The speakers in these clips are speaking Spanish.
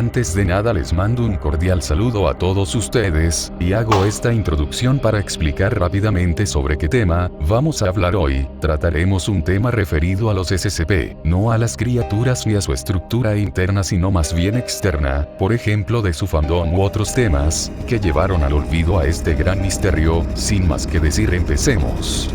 Antes de nada les mando un cordial saludo a todos ustedes, y hago esta introducción para explicar rápidamente sobre qué tema vamos a hablar hoy. Trataremos un tema referido a los SCP, no a las criaturas ni a su estructura interna sino más bien externa, por ejemplo de su fandom u otros temas, que llevaron al olvido a este gran misterio. Sin más que decir, empecemos.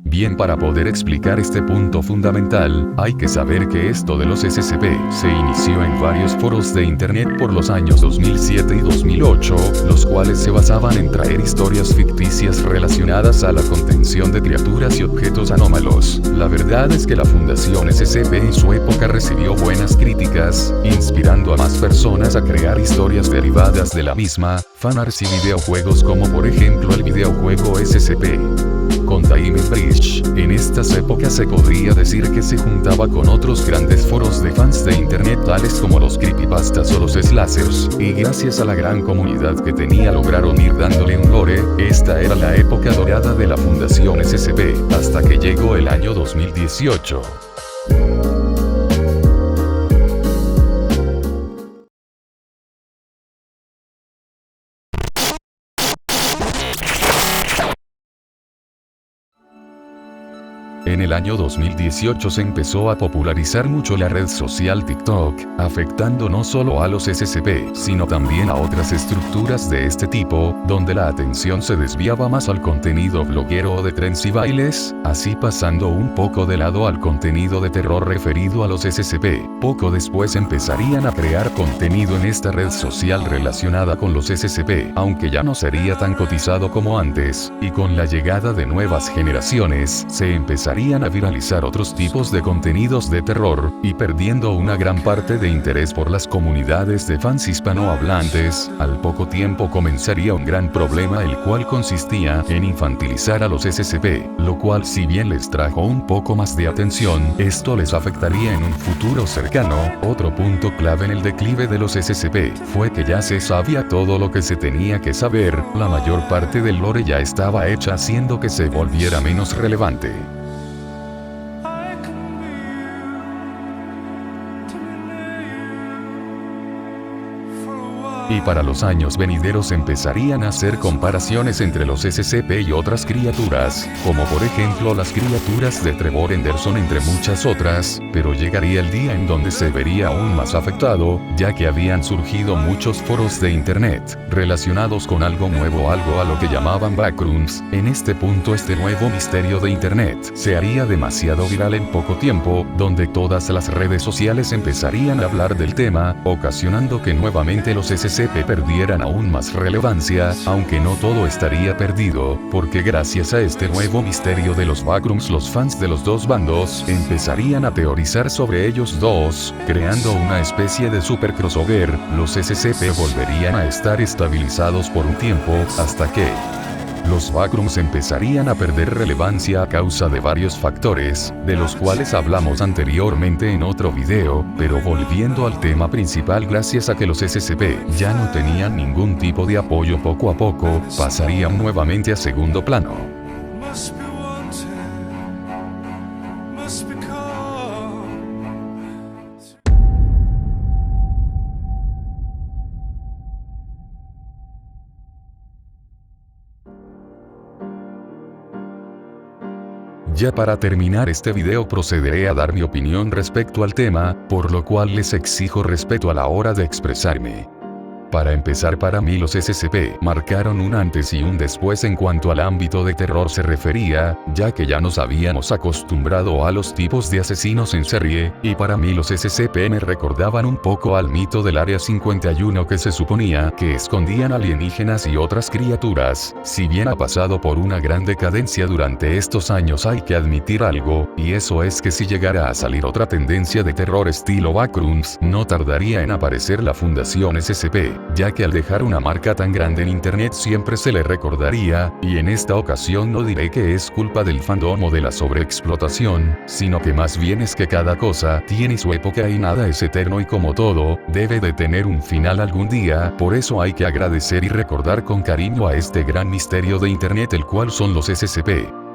Bien, para poder explicar este punto fundamental, hay que saber que esto de los SCP se inició en varios foros de internet por los años 2007 y 2008, los cuales se basaban en traer historias ficticias relacionadas a la contención de criaturas y objetos anómalos. La verdad es que la Fundación SCP en su época recibió buenas críticas, inspirando a más personas a crear historias derivadas de la misma, fanarts y videojuegos como por ejemplo el videojuego SCP Containment Breach. En estas épocas se podría decir que se juntaba con otros grandes foros de fans de internet tales como los creepypastas o los slashers, y gracias a la gran comunidad que tenía lograron ir dándole un lore. Esta era la época dorada de la Fundación SCP, hasta que llegó el año 2018. En el año 2018 se empezó a popularizar mucho la red social TikTok, afectando no solo a los SCP, sino también a otras estructuras de este tipo, donde la atención se desviaba más al contenido bloguero o de trends y bailes, así pasando un poco de lado al contenido de terror referido a los SCP. Poco después empezarían a crear contenido en esta red social relacionada con los SCP, aunque ya no sería tan cotizado como antes, y con la llegada de nuevas generaciones, se empezaría a viralizar otros tipos de contenidos de terror, y perdiendo una gran parte de interés por las comunidades de fans hispanohablantes. Al poco tiempo comenzaría un gran problema, el cual consistía en infantilizar a los SCP, lo cual si bien les trajo un poco más de atención, esto les afectaría en un futuro cercano. Otro punto clave en el declive de los SCP fue que ya se sabía todo lo que se tenía que saber, la mayor parte del lore ya estaba hecha, haciendo que se volviera menos relevante. Y para los años venideros empezarían a hacer comparaciones entre los SCP y otras criaturas, como por ejemplo las criaturas de Trevor Henderson entre muchas otras, pero llegaría el día en donde se vería aún más afectado, ya que habían surgido muchos foros de internet, relacionados con algo nuevo, algo a lo que llamaban backrooms. En este punto este nuevo misterio de internet se haría demasiado viral en poco tiempo, donde todas las redes sociales empezarían a hablar del tema, ocasionando que nuevamente los SCP perdieran aún más relevancia, aunque no todo estaría perdido, porque gracias a este nuevo misterio de los backrooms los fans de los dos bandos empezarían a teorizar sobre ellos dos, creando una especie de super crossover. Los SCP volverían a estar estabilizados por un tiempo, hasta que los backrooms empezarían a perder relevancia a causa de varios factores, de los cuales hablamos anteriormente en otro video, pero volviendo al tema principal, gracias a que los SCP ya no tenían ningún tipo de apoyo, poco a poco, pasarían nuevamente a segundo plano. Ya para terminar este video procederé a dar mi opinión respecto al tema, por lo cual les exijo respeto a la hora de expresarme. Para empezar, para mí los SCP marcaron un antes y un después en cuanto al ámbito de terror se refería, ya que ya nos habíamos acostumbrado a los tipos de asesinos en serie, y para mí los SCP me recordaban un poco al mito del Área 51, que se suponía que escondían alienígenas y otras criaturas. Si bien ha pasado por una gran decadencia durante estos años, hay que admitir algo, y eso es que si llegara a salir otra tendencia de terror estilo backrooms, no tardaría en aparecer la Fundación SCP, ya que al dejar una marca tan grande en internet siempre se le recordaría, y en esta ocasión no diré que es culpa del fandom o de la sobreexplotación, sino que más bien es que cada cosa tiene su época y nada es eterno, y como todo, debe de tener un final algún día. Por eso hay que agradecer y recordar con cariño a este gran misterio de internet, el cual son los SCP.